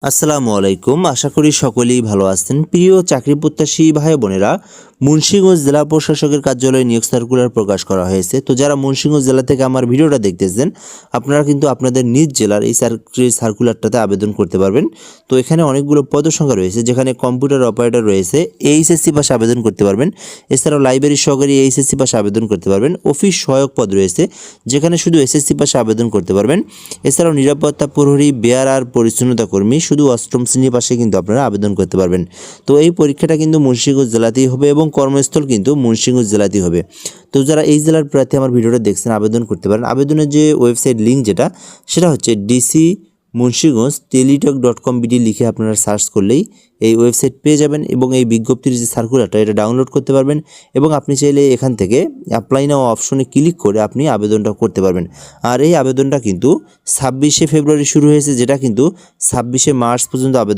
আসসালামু আলাইকুম। আশা করি সকলেই ভালো আছেন। প্রিয় চাকরি প্রত্যাশী ভাই বোনেরা, মুন্সিগঞ্জ জেলা প্রশাসকের কার্যালয়ে নিয়োগ সার্কুলার প্রকাশ করা হয়েছে। তো যারা মুন্সিগঞ্জ জেলা থেকে আমার ভিডিওটা দেখতেছেন, আপনারা কিন্তু আপনাদের নিজ জেলার এই সার্কুলারটাতে আবেদন করতে পারবেন। তো এখানে অনেকগুলো পদসংখ্যা রয়েছে, যেখানে কম্পিউটার অপারেটর রয়েছে, এইচএসসি পাশে আবেদন করতে পারবেন। এছাড়াও লাইব্রেরি সহকারী এইচএসসি পাশে আবেদন করতে পারবেন। অফিস সহায়ক পদ রয়েছে, যেখানে শুধু এসএসসি পাশে আবেদন করতে পারবেন। এছাড়াও নিরাপত্তা প্রহরী, বেয়ারার, পরিচ্ছন্নতা কর্মী শুধু অষ্টম শ্রেণী পাশে কিন্তু আপনারা আবেদন করতে পারবেন। তো এই পরীক্ষাটা কিন্তু মুন্সিগঞ্জ জেলাতেই হবে এবং কর্মস্থল কিন্তু মুন্সিগঞ্জ জেলাতেই হবে। তো যারা এই জেলার প্রার্থী আমার ভিডিওটা দেখছেন, আবেদন করতে পারেন। আবেদনের যে ওয়েবসাইট লিঙ্ক সেটা হচ্ছে ডিসি মুন্সিগঞ্জ টেলিটক.com.বিডি লিখে আপনারা সার্চ করলেই এই ওয়েবসাইট পেয়ে যাবেন এবং এই বিজ্ঞপ্তির যে সার্কুলারটা এটা ডাউনলোড করতে পারবেন এবং আপনি চাইলে এখান থেকে অ্যাপ্লাই নাও অপশনে ক্লিক করে আপনি আবেদনটা করতে পারবেন। আর এই আবেদনটা কিন্তু 26শে ফেব্রুয়ারি শুরু হয়েছে, যেটা কিন্তু 26শে মার্চ পর্যন্ত আবেদন